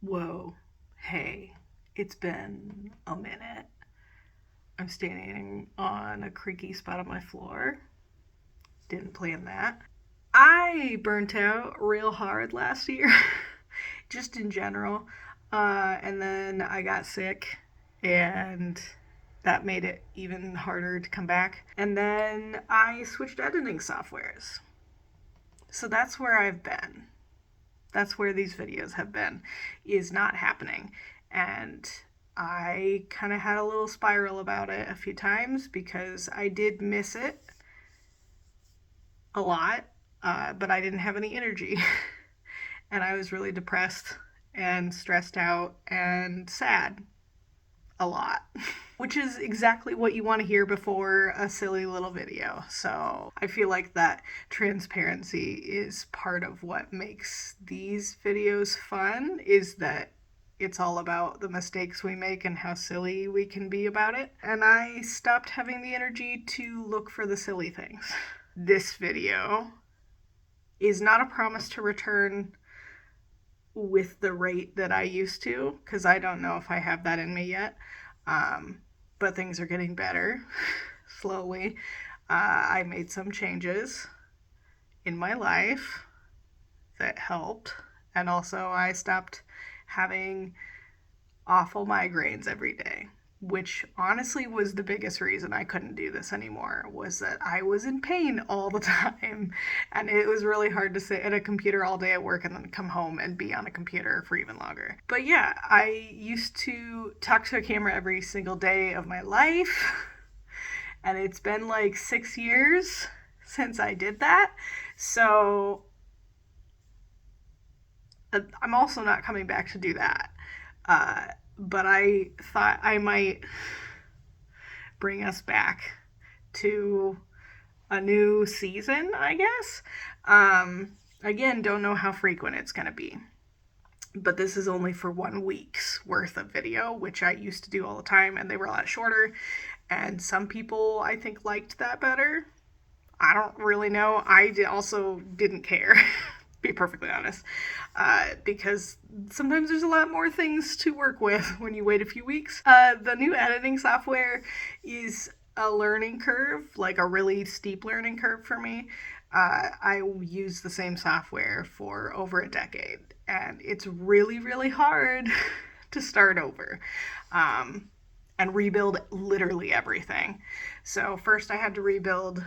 Whoa, hey, it's been a minute. I'm standing on a creaky spot on my floor. Didn't plan that. I burnt out real hard last year, just in general. And then I got sick, and that made it even harder to come back. And then I switched editing softwares. So that's where I've been. That's where these videos have been, is not happening. And I kind of had a little spiral about it a few times because I did miss it a lot, but I didn't have any energy. And I was really depressed and stressed out and sad a lot. Which is exactly what you want to hear before a silly little video. So I feel like that transparency is part of what makes these videos fun, is that it's all about the mistakes we make and how silly we can be about it. And I stopped having the energy to look for the silly things. This video is not a promise to return with the rate that I used to, because I don't know if I have that in me yet. But things are getting better slowly. I made some changes in my life that helped. And also I stopped having awful migraines every day, which honestly was the biggest reason I couldn't do this anymore, was that I was in pain all the time. And it was really hard to sit at a computer all day at work and then come home and be on a computer for even longer. But yeah, I used to talk to a camera every single day of my life. And it's been like 6 years since I did that. So I'm also not coming back to do that. But I thought I might bring us back to a new season, I guess. Again, don't know how frequent it's going to be. But this is only for 1 week's worth of video, which I used to do all the time, and they were a lot shorter. And some people, I think, liked that better. I don't really know. I also didn't care. Be perfectly honest, because sometimes there's a lot more things to work with when you wait a few weeks. The new editing software is a learning curve, like a really steep learning curve for me. I use the same software for over a decade, and it's really, really hard to start over and rebuild literally everything. So first I had to rebuild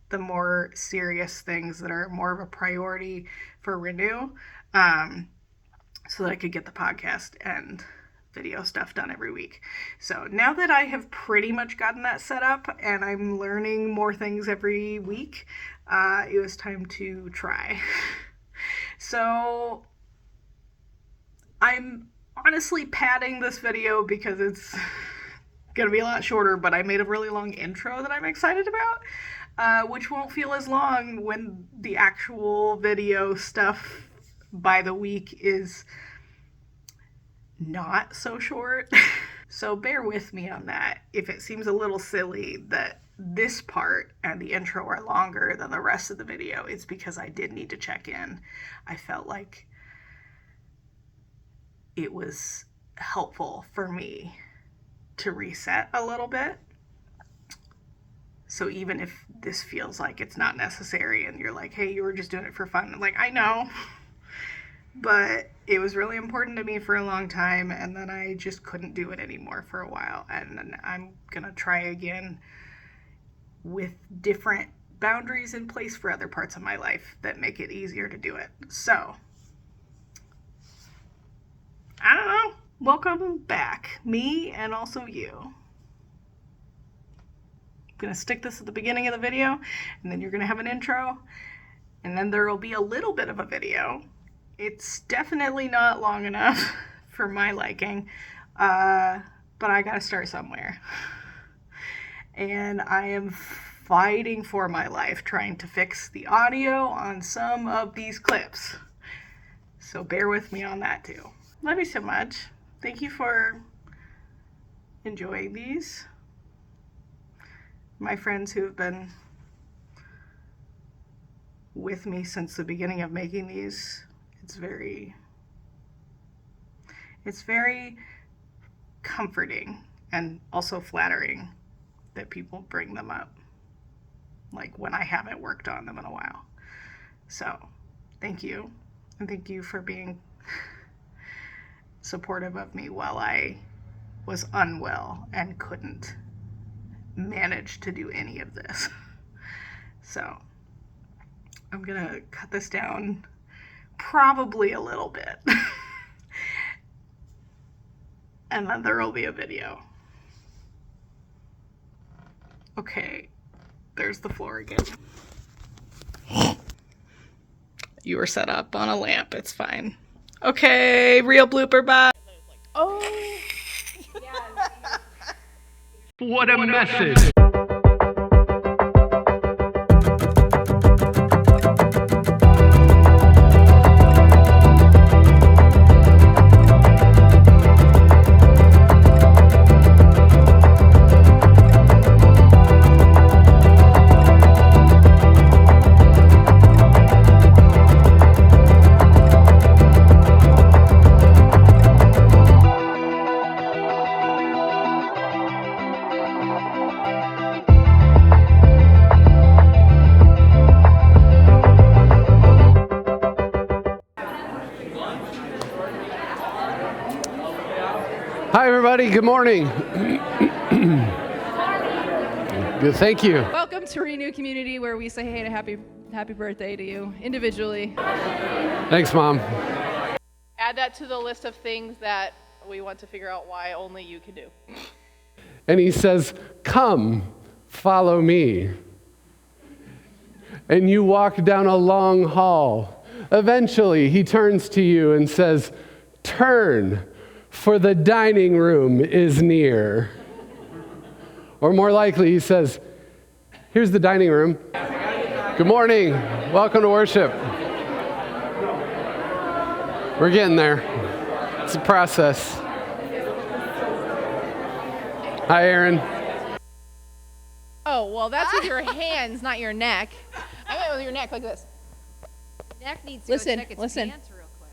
the more serious things that are more of a priority for Renew, so that I could get the podcast and video stuff done every week. So now that I have pretty much gotten that set up and I'm learning more things every week, it was time to try. So I'm honestly padding this video because it's gonna be a lot shorter, but I made a really long intro that I'm excited about, which won't feel as long when the actual video stuff by the week is not so short. So bear with me on that. If it seems a little silly that this part and the intro are longer than the rest of the video, it's because I did need to check in. I felt like it was helpful for me to reset a little bit. So even if this feels like it's not necessary and you're like, hey, you were just doing it for fun, I'm like, I know, but it was really important to me for a long time, and then I just couldn't do it anymore for a while, and then I'm gonna try again with different boundaries in place for other parts of my life that make it easier to do it. So I don't know, welcome back, me and also you. I'm gonna stick this at the beginning of the video, and then you're gonna have an intro, and then there will be a little bit of a video. It's definitely not long enough for my liking, but I gotta start somewhere. And I am fighting for my life trying to fix the audio on some of these clips. So bear with me on that too. Love you so much. Thank you for enjoying these. My friends who have been with me since the beginning of making these, it's very It's very comforting and also flattering that people bring them up, like when I haven't worked on them in a while. So thank you, and thank you for being supportive of me while I was unwell and couldn't manage to do any of this. So I'm gonna cut this down probably a little bit. And then there will be a video. Okay, there's the floor again. You were set up on a lamp, it's fine. Okay, real blooper, bye. Oh. What a message. Hi, everybody. Good morning. Good. Thank you. Welcome to Renew Community, where we say hey to happy birthday to you individually. Thanks, Mom. Add that to the list of things that we want to figure out why only you can do. And he says, "Come, follow me." And you walk down a long hall. Eventually, he turns to you and says, "Turn, for the dining room is near." Or more likely, he says, "Here's the dining room. Good morning. Welcome to worship." We're getting there. It's a process. Hi, Aaron. Oh, well, that's with your hands, not your neck. I went with your neck like this. Neck needs to Listen, go check its listen. pants real quick.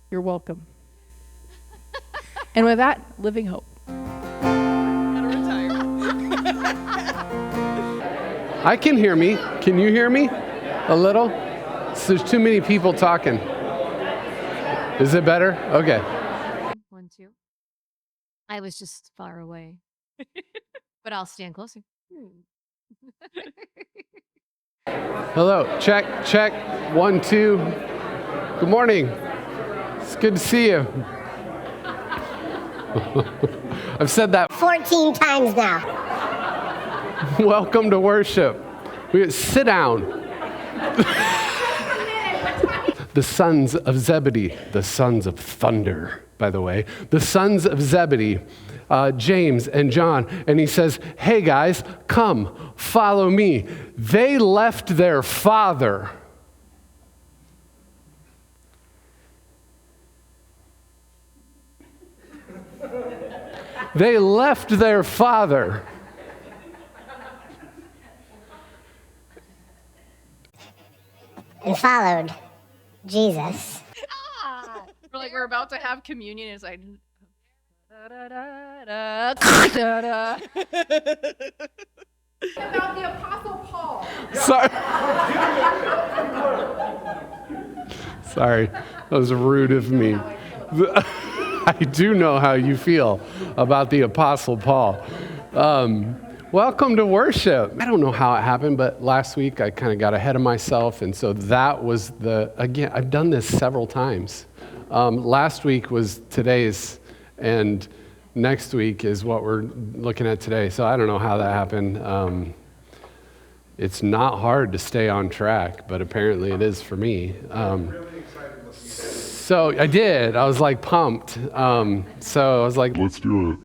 You're welcome. And with that, living hope. Gotta retire. I can hear me. Can you hear me? A little? So there's too many people talking. Is it better? Okay. 1, 2. I was just far away. But I'll stand closer. Hello. Check, check. 1, 2. Good morning. It's good to see you. I've said that 14 times now. Welcome to worship. Sit down. The sons of Zebedee, the sons of thunder, by the way, the sons of Zebedee, James and John, and he says, "Hey guys, come, follow me." They left their father. They left their father. And followed Jesus. We're like, we're about to have communion. It's like, da-da-da-da, about the Apostle Paul. Sorry. Sorry, that was rude of me. I do know how you feel about the Apostle Paul. Welcome to worship. I don't know how it happened, but last week I kind of got ahead of myself, and so that was again, I've done this several times. Last week was today's, and next week is what we're looking at today. So I don't know how that happened. It's not hard to stay on track, but apparently it is for me. So I did. I was like pumped. So I was like, let's do it.